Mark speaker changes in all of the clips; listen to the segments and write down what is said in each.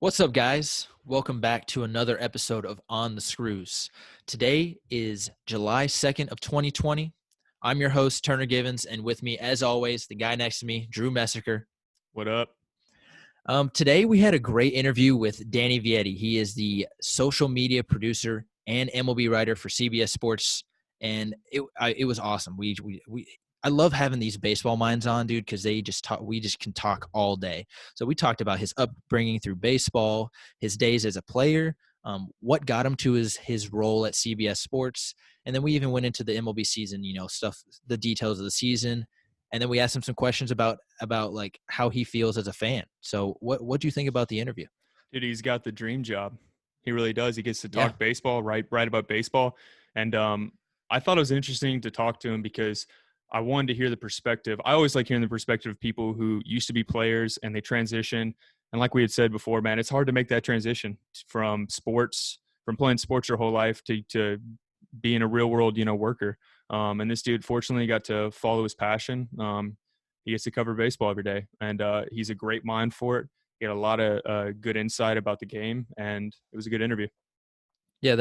Speaker 1: What's up, guys? Welcome back to another episode of On the Screws. Today is July 2nd of 2020. I'm your host, Turner Givens, and with me, as always, the guy next to me, Drew Messiker.
Speaker 2: What up?
Speaker 1: Today, we had a great interview with Danny Vietti. He is the social media producer and MLB writer for CBS Sports, and it was awesome. I love having these baseball minds on, dude, because they just talk. We just can talk all day. So we talked about his upbringing through baseball, his days as a player, what got him to his role at CBS Sports, and then we even went into the MLB season, stuff, the details of the season, and then we asked him some questions about like how he feels as a fan. So what do you think about the interview?
Speaker 2: Dude, he's got the dream job. He really does. He gets to
Speaker 1: Yeah.
Speaker 2: talk baseball, write about baseball. And I thought it was interesting to talk to him because I wanted to hear the perspective. I always like hearing the perspective of people who used to be players and they transition. And like we had said before, man, it's hard to make that transition from playing sports your whole life to being a real world, worker. And this dude fortunately got to follow his passion. He gets to cover baseball every day, and he's a great mind for it. He had a lot of good insight about the game, and it was a good interview.
Speaker 1: Yeah,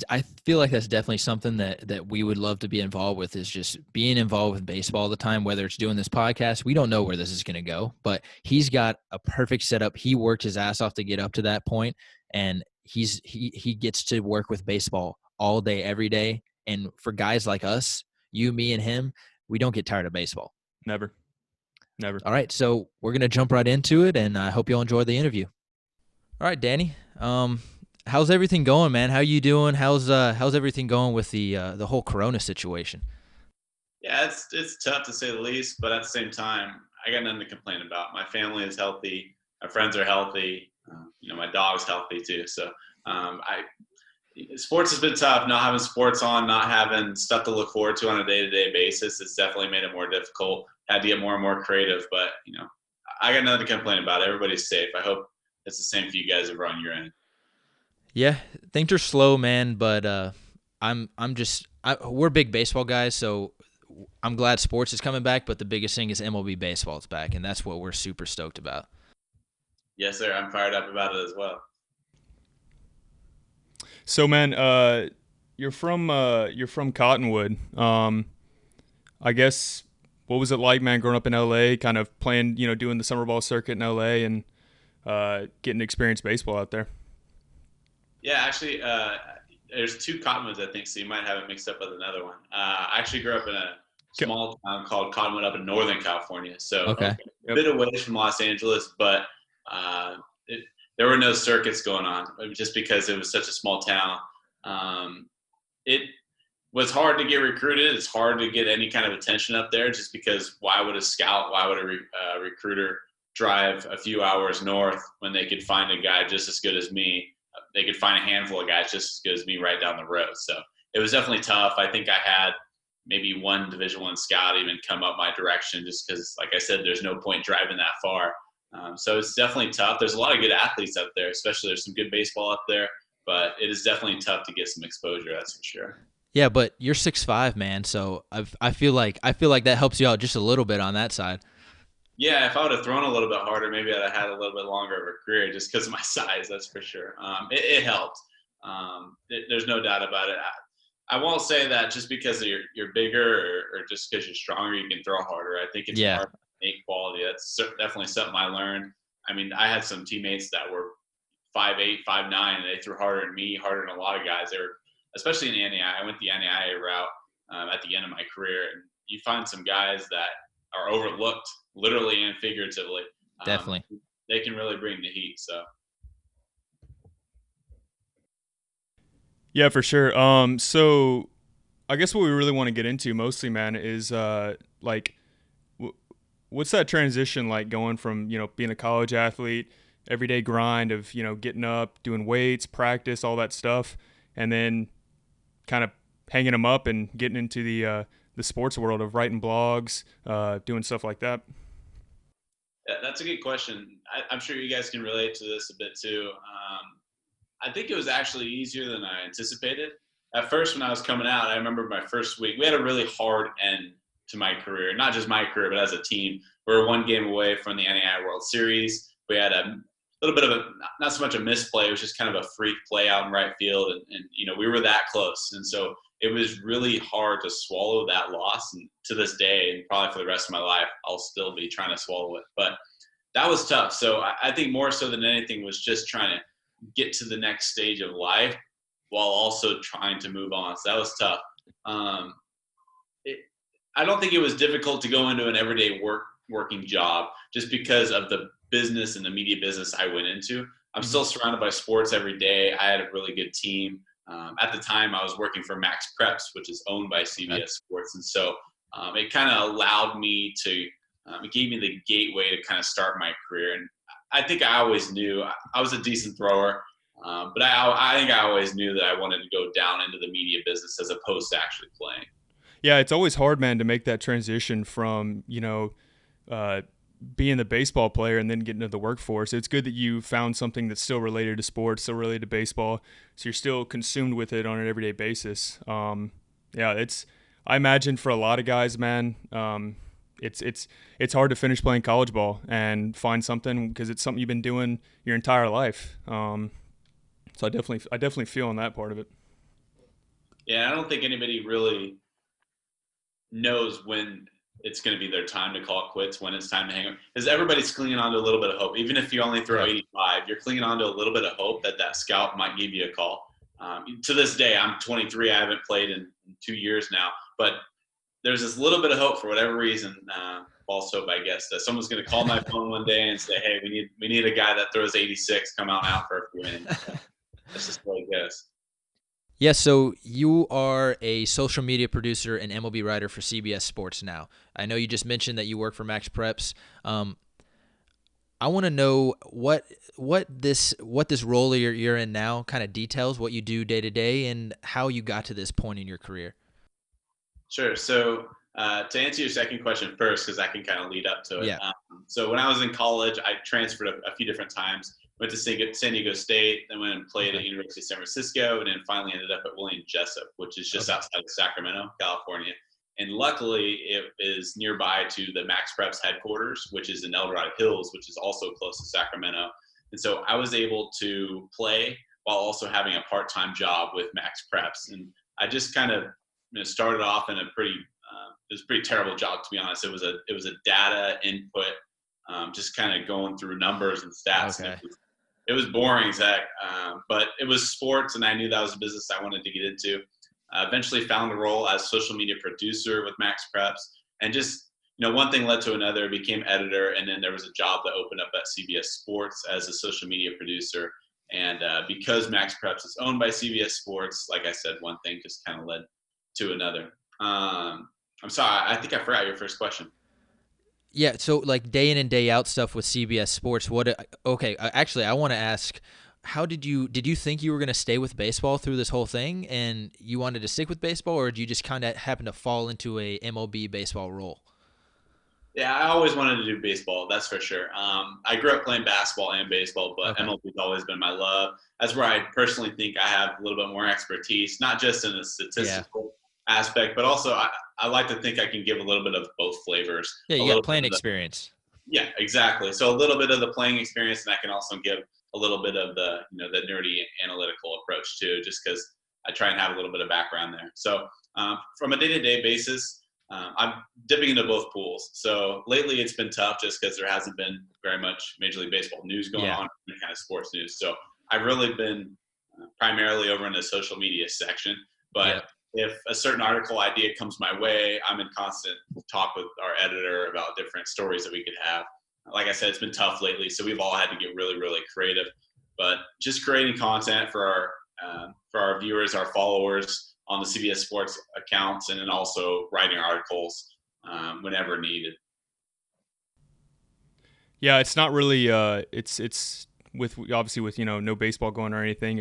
Speaker 1: I feel like that's definitely something that we would love to be involved with, is just being involved with baseball all the time, whether it's doing this podcast. We don't know where this is going to go, but he's got a perfect setup. He worked his ass off to get up to that point, and he gets to work with baseball all day, every day. And for guys like us, you, me, and him, we don't get tired of baseball.
Speaker 2: Never.
Speaker 1: All right, so we're going to jump right into it, and I hope you'll enjoy the interview. All right, Danny. How's everything going, man? How you doing? How's everything going with the whole Corona situation?
Speaker 3: Yeah, it's tough to say the least, but at the same time, I got nothing to complain about. My family is healthy, my friends are healthy, my dog's healthy too. So, sports has been tough. Not having sports on, not having stuff to look forward to on a day-to-day basis, it's definitely made it more difficult. Had to get more and more creative, but I got nothing to complain about. Everybody's safe. I hope it's the same for you guys over on your end.
Speaker 1: Yeah, things are slow, man, but we're big baseball guys, so I'm glad sports is coming back, but the biggest thing is MLB baseball is back, and that's what we're super stoked about.
Speaker 3: Yes, sir. I'm fired up about it as well.
Speaker 2: So, man, you're from Cottonwood. I guess, what was it like, man, growing up in LA, kind of playing, doing the summer ball circuit in LA and getting to experience baseball out there?
Speaker 3: Yeah, actually, there's two Cottonwoods, I think, so you might have it mixed up with another one. I actually grew up in a small town called Cottonwood up in Northern California, so
Speaker 1: Okay.
Speaker 3: A bit away from Los Angeles, but there were no circuits going on just because it was such a small town. It was hard to get recruited. It's hard to get any kind of attention up there just because why would a recruiter drive a few hours north when they could find a guy just as good as me? They could find a handful of guys just as good as me right down the road. So it was definitely tough. I think I had maybe one Division I scout even come up my direction just because, like I said, there's no point driving that far. So it's definitely tough. There's a lot of good athletes up there, especially there's some good baseball up there, but it is definitely tough to get some exposure, that's for sure.
Speaker 1: Yeah, but you're 6'5", man, so I feel like that helps you out just a little bit on that side.
Speaker 3: Yeah, if I would have thrown a little bit harder, maybe I'd have had a little bit longer of a career just because of my size, that's for sure. It helped. There's no doubt about it. I won't say that just because you're bigger or just because you're stronger, you can throw harder. I think it's hard to make quality. That's definitely something I learned. I mean, I had some teammates that were 5'8", 5'9", and they threw harder than me, harder than a lot of guys. They were, especially in the NAIA. I went the NAIA route at the end of my career, and you find some guys that are overlooked, literally and figuratively.
Speaker 1: Definitely.
Speaker 3: They can really bring the heat. So.
Speaker 2: Yeah, for sure. So I guess what we really want to get into mostly, man, is what's that transition like going from, being a college athlete, everyday grind of, getting up, doing weights, practice, all that stuff, and then kind of hanging them up and getting into the sports world of writing blogs, doing stuff like that?
Speaker 3: Yeah, that's a good question. I'm sure you guys can relate to this a bit too. I think it was actually easier than I anticipated. At first, when I was coming out, I remember my first week, we had a really hard end to my career, not just my career, but as a team. We were one game away from the NAIA World Series. We had a little bit of a not so much a misplay. It was just kind of a freak play out in right field, and we were that close, and so it was really hard to swallow that loss. And to this day, and probably for the rest of my life, I'll still be trying to swallow it. But that was tough. So I think more so than anything was just trying to get to the next stage of life while also trying to move on. So that was tough. I don't think it was difficult to go into an everyday working job just because of the business and the media business I went into. I'm still surrounded by sports every day. I had a really good team. At the time, I was working for MaxPreps, which is owned by CBS Sports. And so it kind of allowed me to it gave me the gateway to kind of start my career. And I think I always knew I was a decent thrower, but I think I always knew that I wanted to go down into the media business as opposed to actually playing.
Speaker 2: Yeah, it's always hard, man, to make that transition from, being the baseball player and then getting into the workforce. It's good that you found something that's still related to sports, still related to baseball, so you're still consumed with it on an everyday basis. I imagine for a lot of guys, man, it's hard to finish playing college ball and find something because it's something you've been doing your entire life. So I definitely feel on that part of it.
Speaker 3: Yeah, I don't think anybody really knows when it's going to be their time to call it quits, when it's time to hang up. Because everybody's clinging on to a little bit of hope. Even if you only throw 85, you're clinging on to a little bit of hope that scout might give you a call. To this day, I'm 23. I haven't played in 2 years now. But there's this little bit of hope for whatever reason. False hope, I guess, that someone's going to call my phone one day and say, hey, we need a guy that throws 86 come out for a few innings. That's just what it goes.
Speaker 1: Yeah, so you are a social media producer and MLB writer for CBS Sports now. I know you just mentioned that you work for MaxPreps. I want to know what this role you're in now kind of details, what you do day to day, and how you got to this point in your career.
Speaker 3: Sure. So to answer your second question first, because I can kind of lead up to it.
Speaker 1: Yeah.
Speaker 3: So when I was in college, I transferred a few different times. Went to San Diego State, then went and played at University of San Francisco, and then finally ended up at William Jessup, which is just outside of Sacramento, California. And luckily, it is nearby to the MaxPreps headquarters, which is in El Dorado Hills, which is also close to Sacramento. And so I was able to play while also having a part-time job with MaxPreps. And I just kind of started off in a pretty terrible job, to be honest. It was a data input, just kind of going through numbers and stats.
Speaker 1: Okay.
Speaker 3: And it was boring, Zach, but it was sports, and I knew that was a business I wanted to get into. Eventually found a role as social media producer with MaxPreps, and just one thing led to another. Became editor, and then there was a job that opened up at CBS Sports as a social media producer. And because MaxPreps is owned by CBS Sports, like I said, one thing just kind of led to another. I'm sorry, I think I forgot your first question.
Speaker 1: Yeah, so like day in and day out stuff with CBS Sports. Actually, I want to ask, how did you think you were going to stay with baseball through this whole thing, and you wanted to stick with baseball, or did you just kind of happen to fall into a MLB baseball role?
Speaker 3: Yeah, I always wanted to do baseball, that's for sure. I grew up playing basketball and baseball, but MLB's always been my love. That's where I personally think I have a little bit more expertise, not just in the statistical aspect, but also I like to think I can give a little bit of both flavors.
Speaker 1: Yeah, you got playing experience.
Speaker 3: Yeah, exactly. So a little bit of the playing experience, and I can also give a little bit of the the nerdy analytical approach too, just because I try and have a little bit of background there. So from a day-to-day basis, I'm dipping into both pools. So lately it's been tough just because there hasn't been very much Major League Baseball news going on, any kind of sports news. So I've really been primarily over in the social media section, but if a certain article idea comes my way, I'm in constant talk with our editor about different stories that we could have. Like I said, it's been tough lately, so we've all had to get really, really creative. But just creating content for our viewers, our followers on the CBS Sports accounts, and then also writing articles whenever needed.
Speaker 2: Yeah, it's not really. It's with obviously with no baseball going or anything.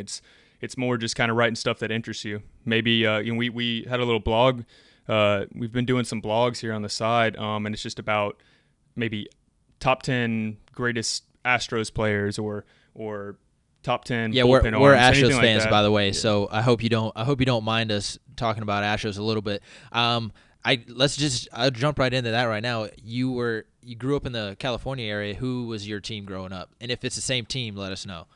Speaker 2: It's more just kind of writing stuff that interests you. Maybe we had a little blog. We've been doing some blogs here on the side, and it's just about maybe top 10 greatest Astros players or top 10 bullpen
Speaker 1: we're
Speaker 2: arms,
Speaker 1: Astros
Speaker 2: like
Speaker 1: fans,
Speaker 2: that.
Speaker 1: by the way. So I hope you don't mind us talking about Astros a little bit. I'll jump right into that right now. You grew up in the California area. Who was your team growing up? And if it's the same team, let us know.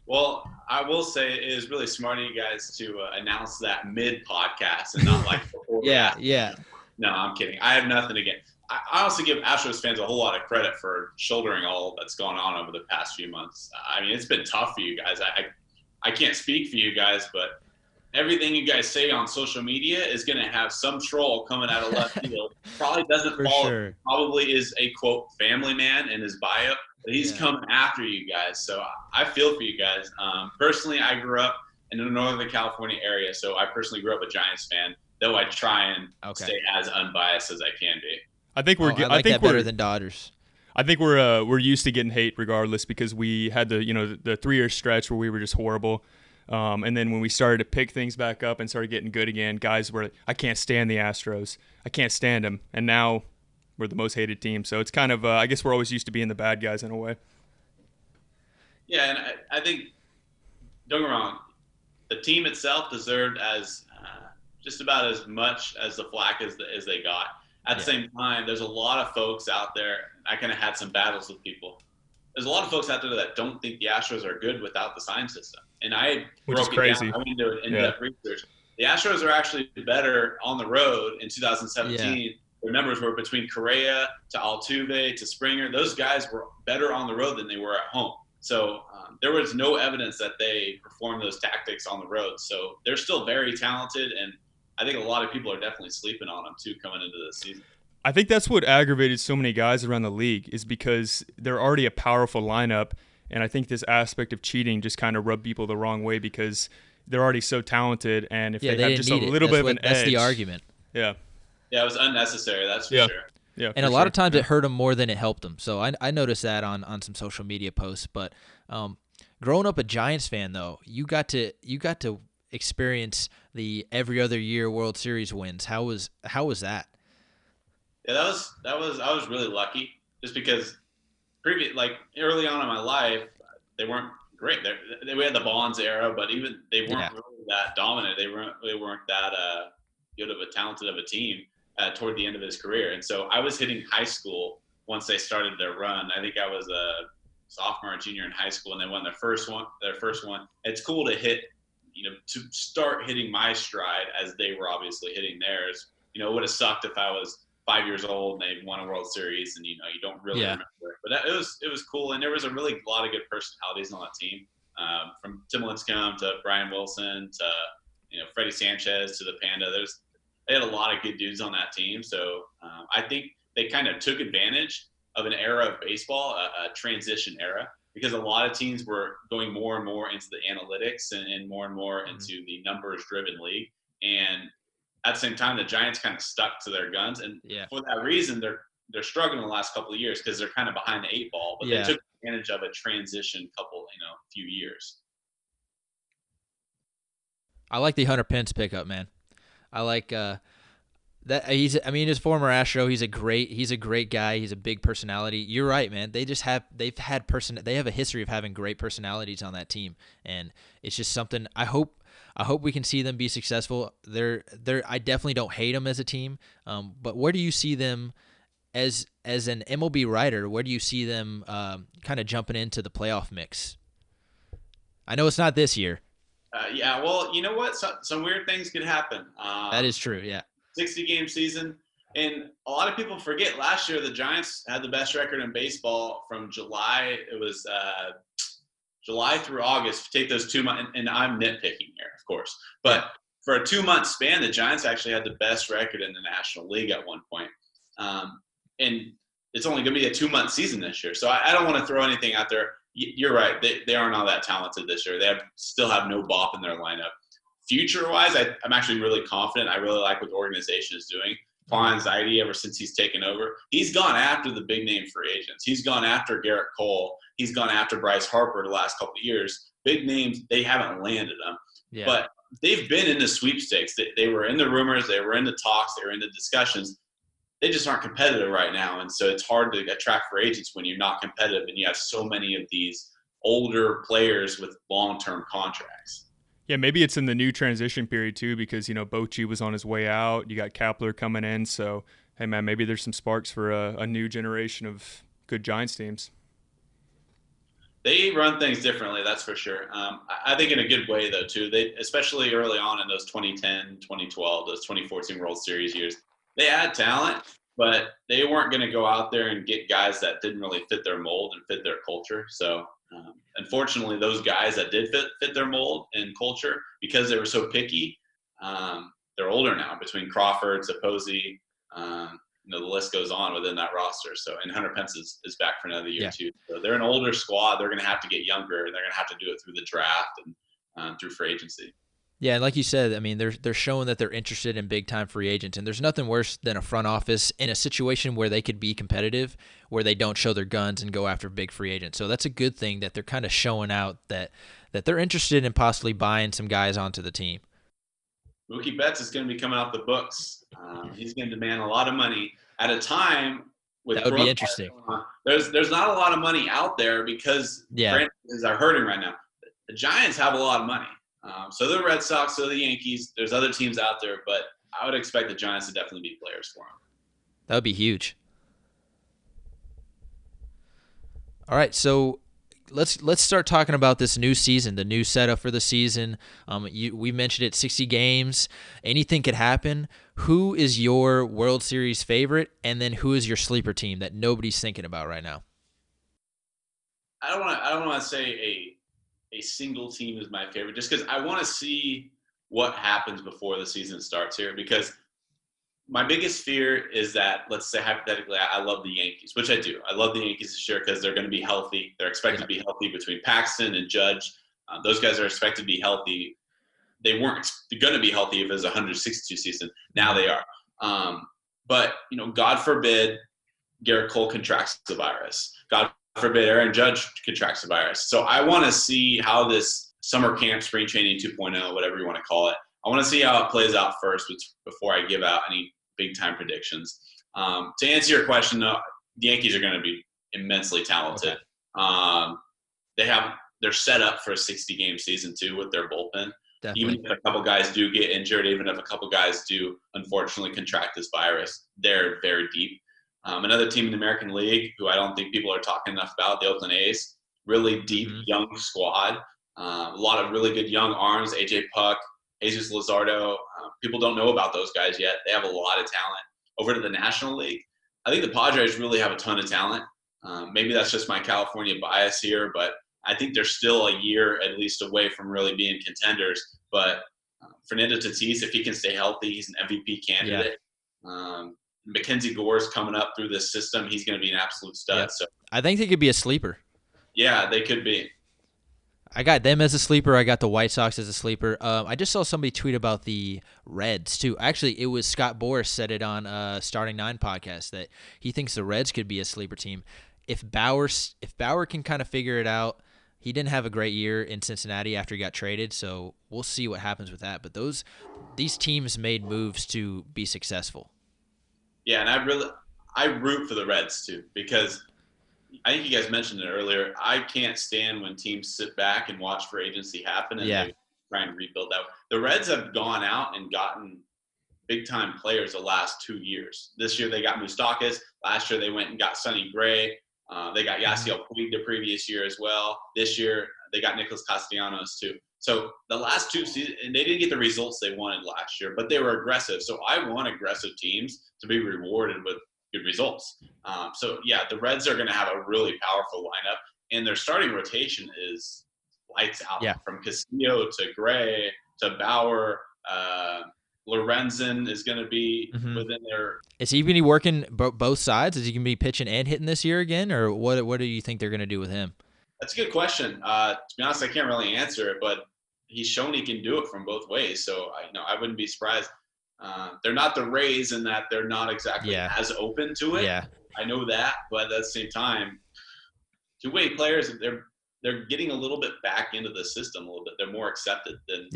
Speaker 3: Well, I will say it is really smart of you guys to announce that mid-podcast and not like before.
Speaker 1: Yeah.
Speaker 3: No, I'm kidding. I have nothing against. I also give Astros fans a whole lot of credit for shouldering all that's gone on over the past few months. I mean, it's been tough for you guys. I can't speak for you guys, but everything you guys say on social media is going to have some troll coming out of left field. Probably doesn't follow.
Speaker 1: Sure.
Speaker 3: Probably is a, quote, family man in his bio. But he's coming after you guys. So I feel for you guys. Personally, I grew up in the Northern California area. So I personally grew up a Giants fan, though I try and stay as unbiased as I can be.
Speaker 2: I think we're.
Speaker 1: I think that better than Dodgers.
Speaker 2: I think we're used to getting hate regardless because we had the 3-year stretch where we were just horrible. And then when we started to pick things back up and started getting good again, guys were like, I can't stand the Astros. I can't stand them. And now we're the most hated team. So it's kind of, I guess we're always used to being the bad guys in a way.
Speaker 3: Yeah, and I think, don't get me wrong, the team itself deserved as just about as much as the flack as they got. At the same time, there's a lot of folks out there. I kind of had some battles with people. There's a lot of folks out there that don't think the Astros are good without the sign system. And I broke it down. I went into in-depth research. The Astros are actually better on the road in 2017. Yeah. The numbers were between Correa to Altuve to Springer. Those guys were better on the road than they were at home. So there was no evidence that they performed those tactics on the road. So they're still very talented, and I think a lot of people are definitely sleeping on them too coming into this season.
Speaker 2: I think that's what aggravated so many guys around the league is because they're already a powerful lineup, and I think this aspect of cheating just kind of rubbed people the wrong way because they're already so talented, and if they have just a little bit of an edge.
Speaker 1: That's the argument.
Speaker 2: Yeah.
Speaker 3: Yeah, it was unnecessary, that's for sure.
Speaker 2: Yeah,
Speaker 1: and a lot of times it hurt them more than it helped them. So I noticed that on some social media posts. But growing up a Giants fan, though, you got to experience the every other year World Series wins. How was that?
Speaker 3: Yeah, that was I was really lucky just because early on in my life they weren't great. We had the Bonds era, but even they weren't really that dominant. They weren't that good of a talented of a team toward the end of his career. And so I was hitting high school once they started their run. I think I was a sophomore or junior in high school, and they won their first one. It's cool to hit, to start hitting my stride as they were obviously hitting theirs. It would have sucked if I was 5 years old and they won a World Series and you don't really remember it. But it was cool, and there was a lot of good personalities on that team, from Tim Lincecum to Brian Wilson to Freddie Sanchez to the Panda. They had a lot of good dudes on that team, so I think they kind of took advantage of an era of baseball, a transition era, because a lot of teams were going more and more into the analytics and more into the numbers-driven league, and at the same time, the Giants kind of stuck to their guns, and for that reason, they're struggling the last couple of years because they're kind of behind the 8 ball. But they took advantage of a transition few years.
Speaker 1: I like the Hunter Pence pickup, man. I like that. His former Astro. He's a great guy. He's a big personality. You're right, man. They have a history of having great personalities on that team, and it's just something. I hope we can see them be successful. I definitely don't hate them as a team, but where do you see them as an MLB writer? Where do you see them kind of jumping into the playoff mix? I know it's not this year.
Speaker 3: Well, you know what? Some weird things could happen.
Speaker 1: That is true, yeah.
Speaker 3: 60-game season. And a lot of people forget last year the Giants had the best record in baseball from July. It was July through August. Take those 2 months, and I'm nitpicking here, of course. But for a 2-month span, the Giants actually had the best record in the National League at one point. And it's only going to be a 2-month season this year. So I don't want to throw anything out there. You're right. They are not that talented this year. They still have no bop in their lineup. Future-wise, I'm actually really confident. I really like what the organization is doing. Paul Anxiety, ever since he's taken over, he's gone after the big-name free agents. He's gone after Garrett Cole. He's gone after Bryce Harper the last couple of years. Big names, they haven't landed them. Yeah. But they've been in the sweepstakes. They were in the rumors. They were in the talks. They were in the discussions. They just aren't competitive right now, and so it's hard to attract free agents when you're not competitive and you have so many of these older players with long-term contracts.
Speaker 2: Yeah, maybe it's in the new transition period too, because Bochy was on his way out. You got Kapler coming in, so hey man, maybe there's some sparks for a new generation of good Giants teams.
Speaker 3: They run things differently, that's for sure. I think in a good way though too. They, especially early on in those 2010, 2012, those 2014 World Series years, they had talent, but they weren't going to go out there and get guys that didn't really fit their mold and fit their culture. So unfortunately, those guys that did fit their mold and culture, because they were so picky, they're older now. Between Crawford, Saposi, the list goes on within that roster. So, and Hunter Pence is back for another year too. So they're an older squad. They're going to have to get younger, and they're going to have to do it through the draft and through free agency.
Speaker 1: Yeah, and like you said, I mean, they're showing that they're interested in big-time free agents, and there's nothing worse than a front office in a situation where they could be competitive, where they don't show their guns and go after big free agents. So that's a good thing that they're kind of showing out that they're interested in possibly buying some guys onto the team.
Speaker 3: Mookie Betts is going to be coming off the books. He's going to demand a lot of money at a time with
Speaker 1: that would be interesting.
Speaker 3: There's not a lot of money out there because franchises are hurting right now. The Giants have a lot of money. So the Red Sox, so the Yankees. There's other teams out there, but I would expect the Giants to definitely be players for them.
Speaker 1: That would be huge. All right, so let's start talking about this new season, the new setup for the season. We mentioned it, 60 games. Anything could happen. Who is your World Series favorite, and then who is your sleeper team that nobody's thinking about right now?
Speaker 3: I don't want to say a single team is my favorite, just because I want to see what happens before the season starts here. Because my biggest fear is that, let's say hypothetically, I love the Yankees, which I do. I love the Yankees this year because they're going to be healthy. They're expected to be healthy between Paxton and Judge. Those guys are expected to be healthy. They weren't going to be healthy if it was a 162 season. Now they are. But, God forbid Garrett Cole contracts the virus. God forbid Aaron Judge contracts the virus. So I want to see how this summer camp, spring training 2.0, whatever you want to call it, I want to see how it plays out first before I give out any big-time predictions. To answer your question, though, the Yankees are going to be immensely talented. Okay. They're set up for a 60-game season, too, with their bullpen. Definitely. Even if a couple guys do get injured, even if a couple guys do, unfortunately, contract this virus, they're very deep. Another team in the American League who I don't think people are talking enough about, the Oakland A's, really deep, young squad. A lot of really good young arms, A.J. Puck, Jesus Luzardo. People don't know about those guys yet. They have a lot of talent. Over to the National League, I think the Padres really have a ton of talent. Maybe that's just my California bias here, but I think they're still a year at least away from really being contenders. But Fernando Tatis, if he can stay healthy, he's an MVP candidate. Yeah. Mackenzie Gore's coming up through this system. He's going to be an absolute stud. Yep. So
Speaker 1: I think they could be a sleeper.
Speaker 3: Yeah, they could be.
Speaker 1: I got them as a sleeper. I got the White Sox as a sleeper. I just saw somebody tweet about the Reds, too. Actually, it was Scott Boras said it on Starting Nine podcast that he thinks the Reds could be a sleeper team. If Bauer can kind of figure it out, he didn't have a great year in Cincinnati after he got traded, so we'll see what happens with that. But these teams made moves to be successful.
Speaker 3: Yeah, and I root for the Reds, too, because I think you guys mentioned it earlier. I can't stand when teams sit back and watch free agency happen and they try and rebuild that. The Reds have gone out and gotten big-time players the last 2 years. This year they got Moustakas. Last year they went and got Sonny Gray. They got Yasiel Puig the previous year as well. This year they got Nicholas Castellanos too. So the last 2 seasons, and they didn't get the results they wanted last year, but they were aggressive. So I want aggressive teams to be rewarded with good results. So the Reds are going to have a really powerful lineup, and their starting rotation is lights out. Yeah. From Castillo to Gray to Bauer. Lorenzen is going to be within their.
Speaker 1: Is he going to be working both sides? Is he going to be pitching and hitting this year again, or what do you think they're going to do with him?
Speaker 3: That's a good question. To be honest, I can't really answer it, but he's shown he can do it from both ways. So I wouldn't be surprised. They're not the Rays in that they're not exactly as open to it. Yeah. I know that, but at the same time, two-way players, they're getting a little bit back into the system a little bit. They're more accepted than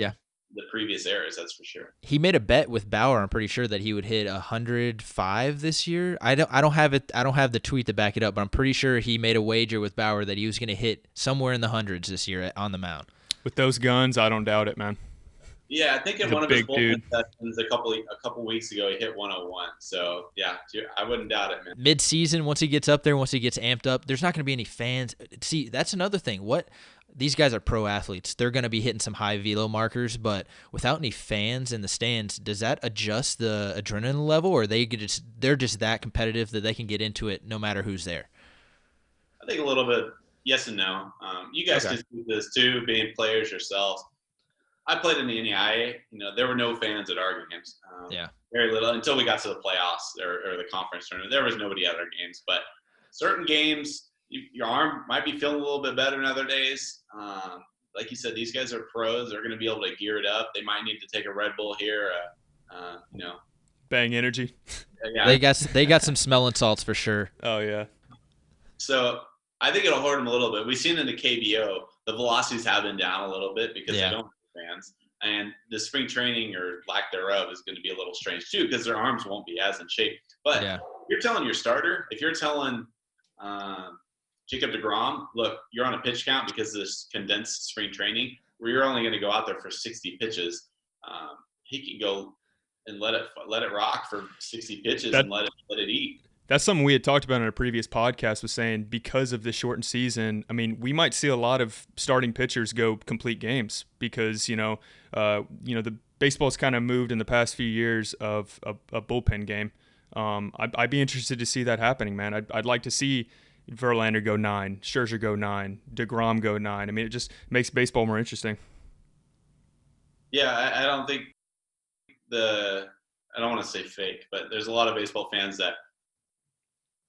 Speaker 3: the previous eras, that's for sure.
Speaker 1: He made a bet with Bauer, I'm pretty sure, that he would hit 105 this year. I don't have it. I don't have the tweet to back it up, but I'm pretty sure he made a wager with Bauer that he was going to hit somewhere in the hundreds this year on the mound.
Speaker 2: With those guns, I don't doubt it, man.
Speaker 3: Yeah, I think in
Speaker 2: He's a
Speaker 3: one of his
Speaker 2: big
Speaker 3: bullpen
Speaker 2: dude.
Speaker 3: sessions a couple weeks ago, he hit 101. So yeah, I wouldn't doubt it, man.
Speaker 1: Mid-season, once he gets up there, once he gets amped up, there's not going to be any fans. See, that's another thing. These guys are pro athletes. They're going to be hitting some high velo markers, but without any fans in the stands, does that adjust the adrenaline level, or they're just that competitive that they can get into it no matter who's there?
Speaker 3: I think a little bit yes and no. You guys
Speaker 1: Okay.
Speaker 3: can see this too, being players yourselves. I played in the NAIA. There were no fans at our games.
Speaker 1: Yeah.
Speaker 3: Very little until we got to the playoffs or the conference tournament. There was nobody at our games, but certain games, your arm might be feeling a little bit better than other days. Like you said, these guys are pros. They're going to be able to gear it up. They might need to take a Red Bull here.
Speaker 2: Bang energy.
Speaker 3: Yeah.
Speaker 1: They got some smelling salts for sure.
Speaker 2: Oh, yeah.
Speaker 3: So I think it'll hurt them a little bit. We've seen in the KBO, the velocities have been down a little bit because they don't have fans. And the spring training or lack thereof is going to be a little strange too because their arms won't be as in shape. But if you're telling your starter, if you're telling Jacob deGrom, look, you're on a pitch count because of this condensed spring training where you're only going to go out there for 60 pitches, he can go and let it rock for 60 pitches and let it eat.
Speaker 2: That's something we had talked about in a previous podcast, was saying because of the shortened season, I mean, we might see a lot of starting pitchers go complete games because, the baseball's kind of moved in the past few years of a bullpen game. I'd be interested to see that happening, man. I'd like to see Verlander go 9, Scherzer go 9, DeGrom go 9. I mean, it just makes baseball more interesting.
Speaker 3: Yeah, I don't think I don't want to say fake, but there's a lot of baseball fans that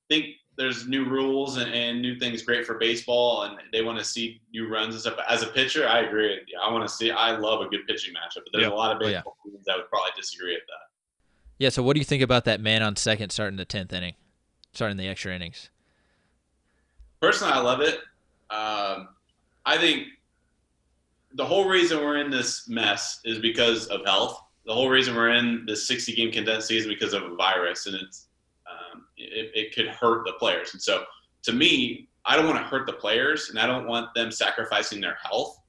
Speaker 3: think there's new rules and new things great for baseball, and they want to see new runs and stuff. But as a pitcher, I agree. I love a good pitching matchup, but there's a lot of baseball fans that would probably disagree with that.
Speaker 1: Yeah, so what do you think about that man on second starting the 10th inning, starting the extra innings?
Speaker 3: Personally, I love it. I think the whole reason we're in this mess is because of health. The whole reason we're in this 60-game condensed season because of a virus, and it could hurt the players. And so, to me, I don't want to hurt the players, and I don't want them sacrificing their health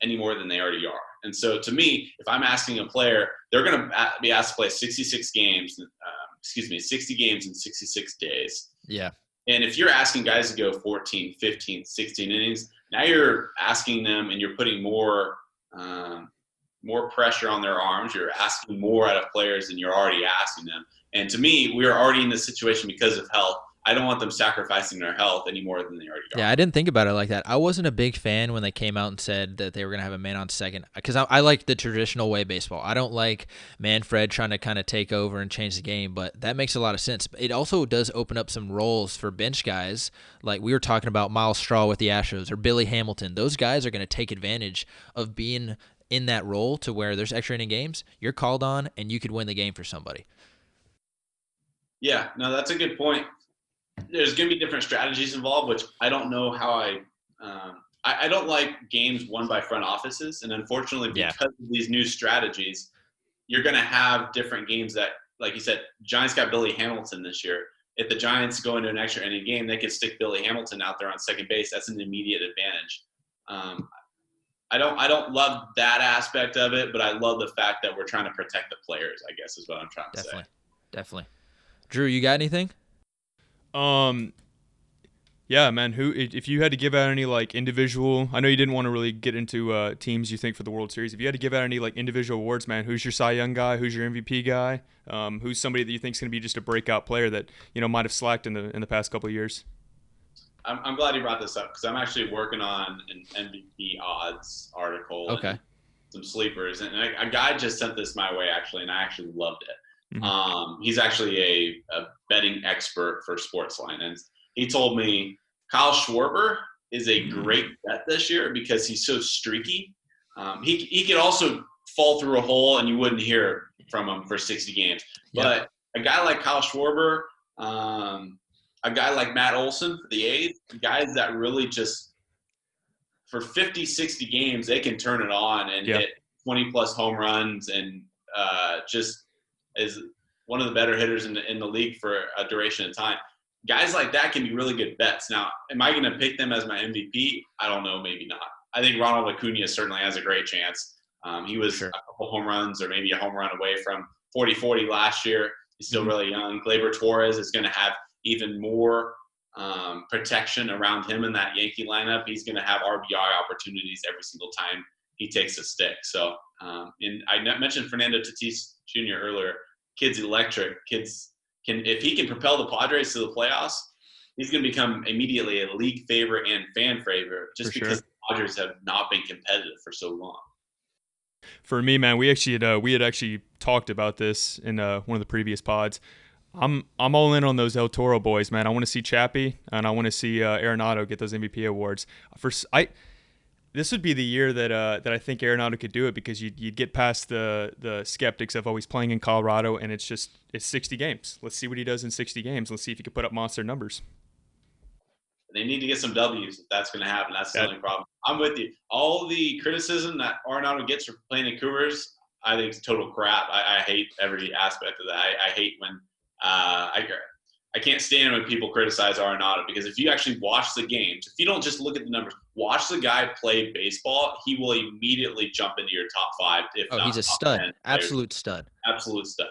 Speaker 3: any more than they already are. And so, to me, if I'm asking a player, they're going to be asked to play 60 games in 66 days.
Speaker 1: Yeah.
Speaker 3: And if you're asking guys to go 14, 15, 16 innings, now you're asking them and you're putting more pressure on their arms. You're asking more out of players than you're already asking them. And to me, we are already in this situation because of health. I don't want them sacrificing their health any more than they already are.
Speaker 1: Yeah, I didn't think about it like that. I wasn't a big fan when they came out and said that they were going to have a man on second because I like the traditional way baseball. I don't like Manfred trying to kind of take over and change the game, but that makes a lot of sense. It also does open up some roles for bench guys. Like we were talking about Miles Straw with the Astros or Billy Hamilton. Those guys are going to take advantage of being in that role to where there's extra inning games. You're called on and you could win the game for somebody.
Speaker 3: Yeah, no, that's a good point. There's going to be different strategies involved, which I don't know how I don't like games won by front offices. And unfortunately, because of these new strategies, you're going to have different games that, like you said, Giants got Billy Hamilton this year. If the Giants go into an extra inning game, they can stick Billy Hamilton out there on second base. That's an immediate advantage. I don't love that aspect of it, but I love the fact that we're trying to protect the players, I guess is what I'm trying to say.
Speaker 1: Definitely. Drew, you got anything?
Speaker 2: Yeah, man. If you had to give out any like individual, I know you didn't want to really get into teams you think for the World Series. If you had to give out any like individual awards, man, who's your Cy Young guy? Who's your MVP guy? Who's somebody that you think is going to be just a breakout player that might have slacked in the past couple of years?
Speaker 3: I'm glad you brought this up because I'm actually working on an MVP odds article.
Speaker 1: Okay.
Speaker 3: And some sleepers, and a guy just sent this my way actually, and I actually loved it. Mm-hmm. He's actually a betting expert for Sportsline, and he told me Kyle Schwarber is a great bet this year because he's so streaky. He could also fall through a hole and you wouldn't hear from him for 60 games. Yep. But a guy like Kyle Schwarber, a guy like Matt Olson for the A's, guys that really just for 50, 60 games, they can turn it on and hit 20-plus home runs and just is one of the better hitters in the league for a duration of time. Guys like that can be really good bets. Now, am I going to pick them as my MVP? I don't know, maybe not. I think Ronald Acuna certainly has a great chance. He was
Speaker 1: Sure.
Speaker 3: a couple home runs or maybe a home run away from 40-40 last year. He's still really young. Gleyber Torres is going to have even more protection around him in that Yankee lineup. He's going to have RBI opportunities every single time he takes a stick. So, and I mentioned Fernando Tatis Jr. earlier. Kid's electric. If he can propel the Padres to the playoffs, he's going to become immediately a league favorite and fan favorite just because the Padres have not been competitive for so long.
Speaker 2: For me, man, we had actually talked about this in one of the previous pods. I'm all in on those El Toro boys, man. I want to see Chappie and I want to see Arenado get those MVP awards. This would be the year that I think Arenado could do it, because you'd get past the skeptics of always playing in Colorado, and it's 60 games. Let's see what he does in 60 games. Let's see if he can put up monster numbers.
Speaker 3: They need to get some W's if that's going to happen. That's the only problem. I'm with you. All the criticism that Arenado gets for playing in Cougars, I think it's total crap. I hate every aspect of that. I hate when I can't stand when people criticize Arenado, because if you actually watch the games, if you don't just look at the numbers, watch the guy play baseball, he will immediately jump into your top 5.
Speaker 1: He's a stud. Absolute stud.
Speaker 3: Absolute stud.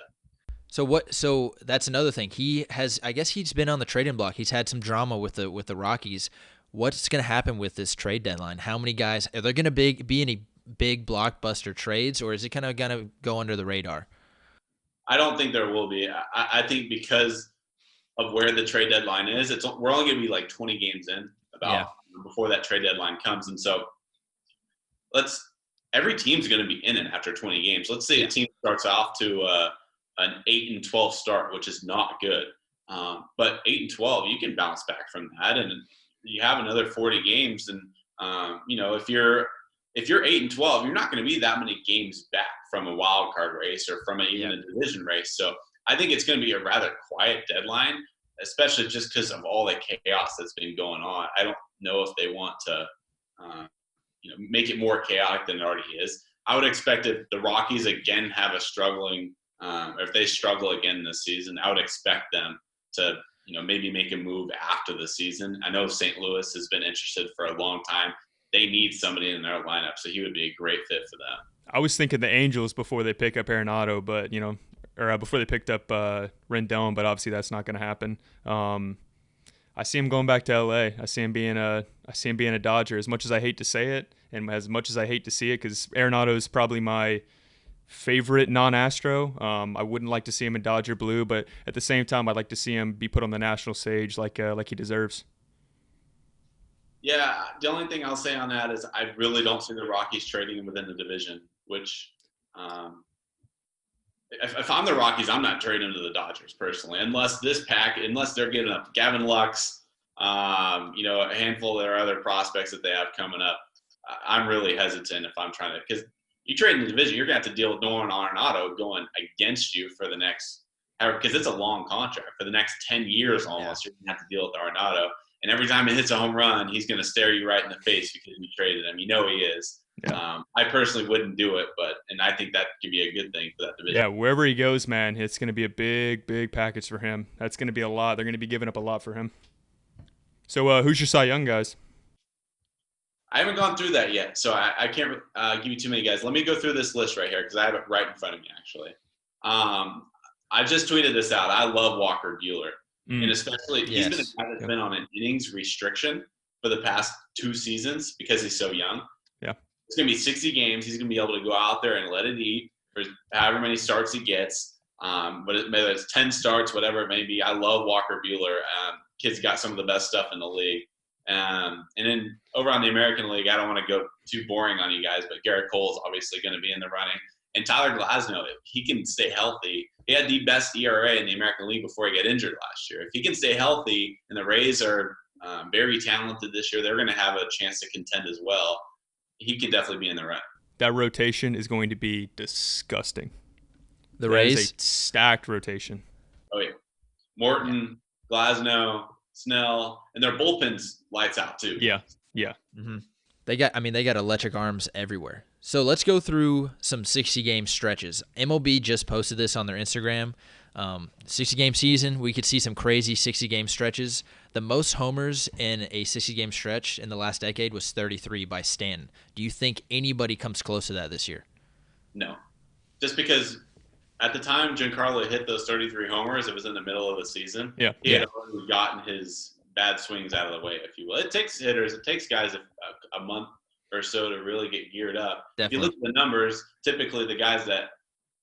Speaker 1: So that's another thing. I guess he's been on the trading block. He's had some drama with the Rockies. What's going to happen with this trade deadline? How many guys are there going to be any big blockbuster trades, or is it kind of going to go under the radar?
Speaker 3: I don't think there will be. I think because of where the trade deadline is, we're only going to be like 20 games in before that trade deadline comes, and so every team's going to be in it after 20 games. Let's say a team starts off to an 8-12 start, which is not good. But 8-12, you can bounce back from that, and you have another 40 games. And if you're 8-12, you're not going to be that many games back from a wild card race or from even a division race. So I think it's going to be a rather quiet deadline, especially just because of all the chaos that's been going on. I don't know if they want to, make it more chaotic than it already is. I would expect if the Rockies again have a struggling. Or if they struggle again this season, I would expect them to, maybe make a move after the season. I know St. Louis has been interested for a long time. They need somebody in their lineup, so he would be a great fit for them.
Speaker 2: I was thinking the Angels before they pick up Arenado, but before they picked up Rendon, but obviously that's not going to happen. I see him going back to LA. I see him being a Dodger. As much as I hate to say it, and as much as I hate to see it, because Arenado is probably my favorite non-Astro. I wouldn't like to see him in Dodger blue, but at the same time, I'd like to see him be put on the national stage like he deserves.
Speaker 3: Yeah, the only thing I'll say on that is I really don't see the Rockies trading him within the division, which if I'm the Rockies, I'm not trading him to the Dodgers personally, unless they're giving up Gavin Lux, a handful of their other prospects that they have coming up. I'm really hesitant if I'm trying to, because you trade in the division, you're going to have to deal with Nolan Arenado going against you for the next, because it's a long contract. For the next 10 years almost, you're going to have to deal with Arenado. And every time he hits a home run, he's going to stare you right in the face because you traded him. He is. Yeah. I personally wouldn't do it, and I think that could be a good thing for that division.
Speaker 2: Yeah, wherever he goes, man, it's going to be a big, big package for him. That's going to be a lot. They're going to be giving up a lot for him. So who's your Cy Young guys?
Speaker 3: I haven't gone through that yet, so I can't give you too many guys. Let me go through this list right here because I have it right in front of me, actually. I just tweeted this out. I love Walker Buehler. And especially he's been a guy that's been on an innings restriction for the past 2 seasons because he's so young.
Speaker 2: Yeah.
Speaker 3: It's going to be 60 games. He's going to be able to go out there and let it eat for however many starts he gets. Whether it's 10 starts, whatever it may be. I love Walker Buehler. Kid's got some of the best stuff in the league. And then over on the American League, I don't want to go too boring on you guys, but Garrett Cole's obviously going to be in the running. And Tyler Glasnow, if he can stay healthy, he had the best ERA in the American League before he got injured last year. If he can stay healthy, and the Rays are very talented this year, they're going to have a chance to contend as well. He could definitely be in the running.
Speaker 2: That rotation is going to be disgusting.
Speaker 1: The Rays?
Speaker 2: That is a stacked rotation.
Speaker 3: Oh, yeah. Morton, Glasnow, Snell, and their bullpen's lights out too.
Speaker 2: Yeah.
Speaker 1: Mm-hmm. They got electric arms everywhere. So let's go through some 60-game stretches. MLB just posted this on their Instagram. 60-game season, we could see some crazy 60-game stretches. The most homers in a 60-game stretch in the last decade was 33 by Stanton. Do you think anybody comes close to that this year?
Speaker 3: No. Just because at the time Giancarlo hit those 33 homers, it was in the middle of the season.
Speaker 2: Yeah.
Speaker 3: He had already gotten his bad swings out of the way, if you will. It takes hitters, it takes guys a month or so to really get geared up.
Speaker 1: Definitely.
Speaker 3: If you look at the numbers, typically the guys that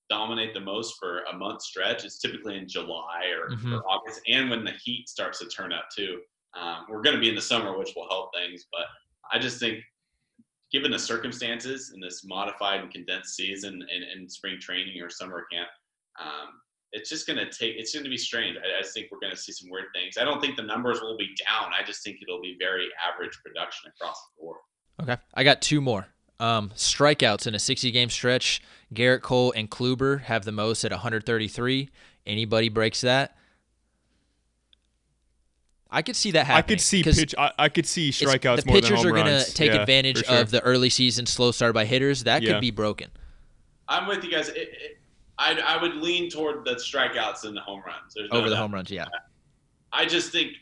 Speaker 3: dominate the most for a month stretch is typically in July or August, and when the heat starts to turn up too. We're going to be in the summer, which will help things, but I just think given the circumstances in this modified and condensed season in spring training or summer camp, it's just going to be strange. I just think we're going to see some weird things. I don't think the numbers will be down. I just think it'll be very average production across the board.
Speaker 1: Okay. I got two more. Strikeouts in a 60-game stretch. Garrett Cole and Kluber have the most at 133. Anybody breaks that? I could see that happening.
Speaker 2: I could see strikeouts more than home runs.
Speaker 1: The pitchers are going to take advantage of the early season slow start by hitters. That could be broken.
Speaker 3: I'm with you guys. I would lean toward the strikeouts and the home runs.
Speaker 1: Over the home runs, yeah.
Speaker 3: I just think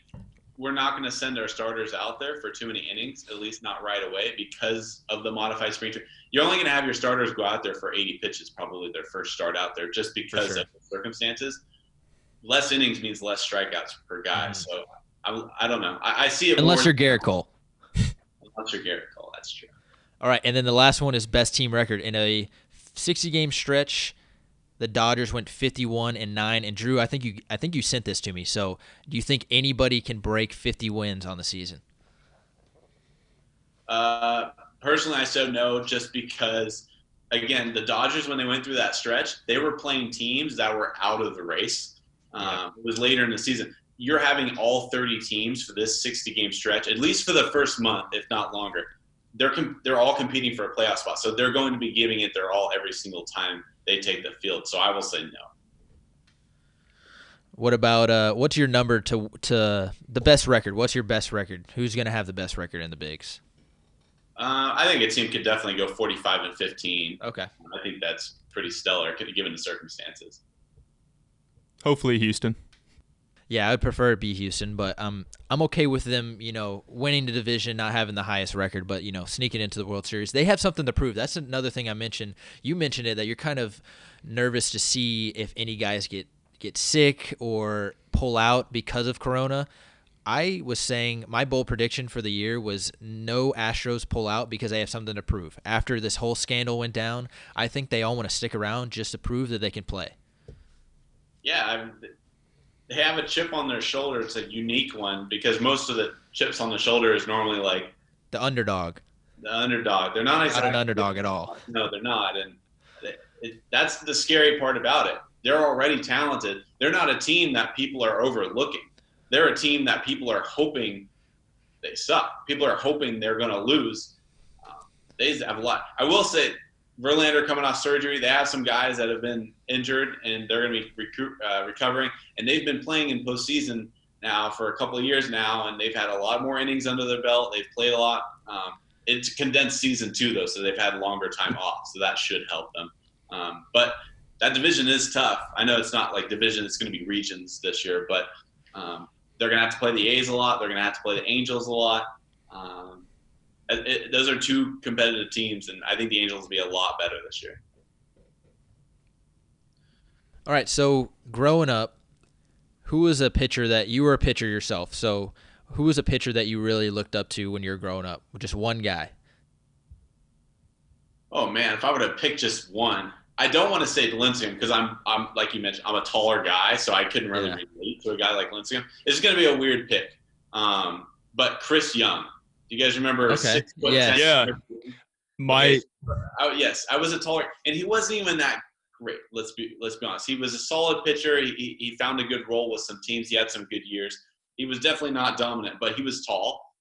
Speaker 3: we're not going to send our starters out there for too many innings, at least not right away, because of the modified spring training. You're only going to have your starters go out there for 80 pitches, probably their first start out there, just because of the circumstances. Less innings means less strikeouts per guy. So I don't know. I see it
Speaker 1: unless you're Garrett Cole.
Speaker 3: Unless you're Garrett Cole, that's true.
Speaker 1: All right, and then the last one is best team record. In a 60-game stretch, the Dodgers went 51-9. And Drew, I think you sent this to me. So, do you think anybody can break 50 wins on the season?
Speaker 3: Personally, I said no, just because, again, the Dodgers, when they went through that stretch, they were playing teams that were out of the race. It was later in the season. You're having all 30 teams for this 60-game stretch, at least for the first month, if not longer. They're all competing for a playoff spot, so they're going to be giving it their all every single time they take the field. So I will say no.
Speaker 1: What about what's your number to the best record? What's your best record? Who's going to have the best record in the bigs?
Speaker 3: I think a team could definitely go 45-15.
Speaker 1: Okay.
Speaker 3: I think that's pretty stellar given the circumstances.
Speaker 2: Hopefully Houston.
Speaker 1: Yeah, I'd prefer it be Houston, but I'm okay with them, winning the division, not having the highest record, but sneaking into the World Series. They have something to prove. That's another thing I mentioned. You mentioned it, that you're kind of nervous to see if any guys get sick or pull out because of Corona. I was saying my bold prediction for the year was no Astros pull out because they have something to prove. After this whole scandal went down, I think they all want to stick around just to prove that they can play.
Speaker 3: Yeah, they have a chip on their shoulder. It's a unique one because most of the chips on the shoulder is normally like
Speaker 1: the underdog.
Speaker 3: The underdog. They're not
Speaker 1: an underdog at all.
Speaker 3: No, they're not. And that's the scary part about it. They're already talented. They're not a team that people are overlooking. They're a team that people are hoping they suck. People are hoping they're going to lose. They have a lot. I will say, Verlander coming off surgery, they have some guys that have been injured, and they're going to be recovering. And they've been playing in postseason now for a couple of years now, and they've had a lot more innings under their belt. They've played a lot. It's a condensed season too, though, so they've had longer time off, so that should help them. But that division is tough. I know it's not like division; it's going to be regions this year, but they're going to have to play the A's a lot. They're going to have to play the Angels a lot. Those are two competitive teams, and I think the Angels will be a lot better this year.
Speaker 1: All right, so growing up, who was a pitcher that you were a pitcher yourself? So who was a pitcher that you really looked up to when you were growing up? Just one guy. Oh
Speaker 3: man, if I were to pick just one, I don't want to say Lincecum because I'm like you mentioned, I'm a taller guy, so I couldn't really relate to a guy like Lincecum. It's going to be a weird pick, but Chris Young. Do you guys remember?
Speaker 1: Okay.
Speaker 3: 6'10"?
Speaker 2: Yeah.
Speaker 3: Yes, I was a taller, and he wasn't even that great. Let's be honest. He was a solid pitcher. He found a good role with some teams. He had some good years. He was definitely not dominant, but he was tall.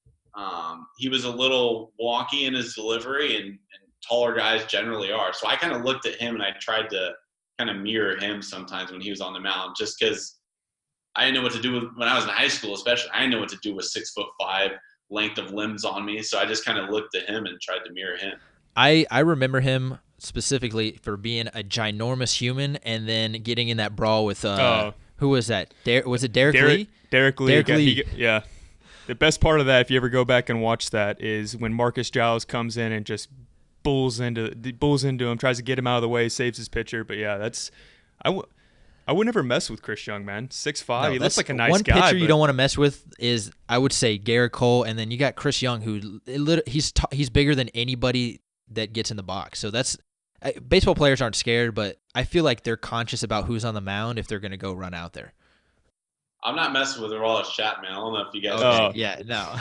Speaker 3: He was a little wonky in his delivery, and taller guys generally are. So I kind of looked at him, and I tried to kind of mirror him sometimes when he was on the mound, just because I didn't know what to do with when I was in high school, especially. I didn't know what to do with 6'5" length of limbs on me, so I just kind of looked at him and tried to mirror him.
Speaker 1: I remember him specifically for being a ginormous human and then getting in that brawl with who was that? Was it Derek Lee?
Speaker 2: Derek Lee.
Speaker 1: Derek Lee.
Speaker 2: Yeah. The best part of that, if you ever go back and watch that, is when Marcus Giles comes in and just bulls into him, tries to get him out of the way, saves his pitcher. But yeah, I would never mess with Chris Young, man. 6'5", he looks like a nice guy.
Speaker 1: One pitcher you don't want to mess with is, I would say, Garrett Cole, and then you got Chris Young, who he's bigger than anybody that gets in the box. So baseball players aren't scared, but I feel like they're conscious about who's on the mound if they're going to go run out there.
Speaker 3: I'm not messing with Aroldis Chapman. I don't know if you guys
Speaker 1: no.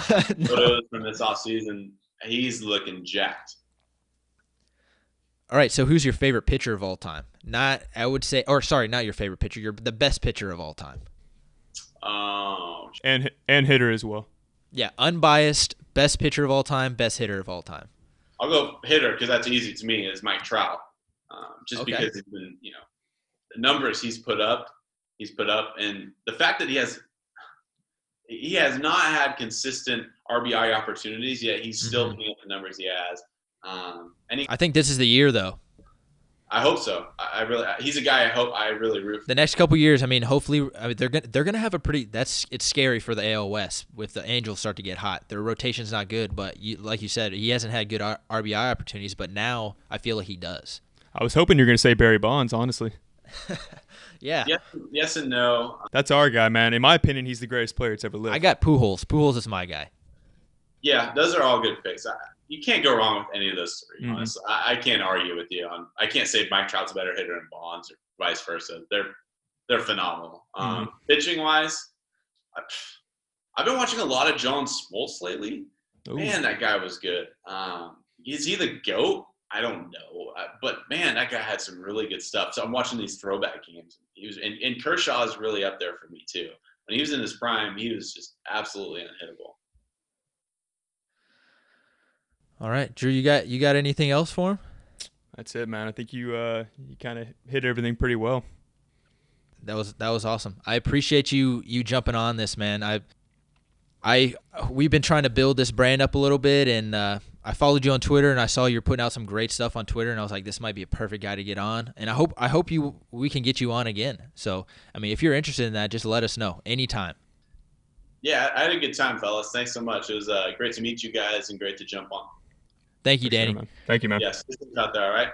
Speaker 3: photos from this offseason. He's looking jacked.
Speaker 1: All right, so who's your favorite pitcher of all time? Not your favorite pitcher. You're the best pitcher of all time.
Speaker 3: Oh.
Speaker 2: And hitter as well.
Speaker 1: Yeah, unbiased, best pitcher of all time, best hitter of all time.
Speaker 3: I'll go hitter because that's easy to me. Is Mike Trout, just
Speaker 1: Okay.
Speaker 3: because he's been, the numbers he's put up, and the fact that he has not had consistent RBI opportunities yet. He's still putting up the numbers he has.
Speaker 1: I think this is the year, though.
Speaker 3: I hope so. He's a guy I really root for.
Speaker 1: The next couple years, hopefully, they're gonna have a pretty. It's scary for the AL West with the Angels start to get hot. Their rotation's not good, but like you said, he hasn't had good RBI opportunities. But now I feel like he does.
Speaker 2: I was hoping you were going to say Barry Bonds, honestly.
Speaker 1: Yeah.
Speaker 3: Yes and no.
Speaker 2: That's our guy, man. In my opinion, he's the greatest player that's ever lived.
Speaker 1: I got Pujols. Pujols is my guy.
Speaker 3: Yeah, those are all good picks. You can't go wrong with any of those three. Honestly, I can't argue with you on. I can't say Mike Trout's a better hitter than Bonds or vice versa. They're phenomenal. Pitching wise, I've been watching a lot of John Smoltz lately.
Speaker 2: Ooh.
Speaker 3: Man, that guy was good. Is he the GOAT? I don't know, but man, that guy had some really good stuff. So I'm watching these throwback games. He was, and Kershaw is really up there for me too. When he was in his prime, he was just absolutely unhittable.
Speaker 1: All right, Drew, you got anything else for him?
Speaker 2: That's it, man. I think you kind of hit everything pretty well.
Speaker 1: That was awesome. I appreciate you jumping on this, man. We've been trying to build this brand up a little bit, and I followed you on Twitter, and I saw you're putting out some great stuff on Twitter, and I was like, this might be a perfect guy to get on. And I hope we can get you on again. So, if you're interested in that, just let us know anytime.
Speaker 3: Yeah, I had a good time, fellas. Thanks so much. It was great to meet you guys and great to jump on.
Speaker 1: Thank you, Danny.
Speaker 2: Sure, man. Thank you, man.
Speaker 3: Yes, out there, all right?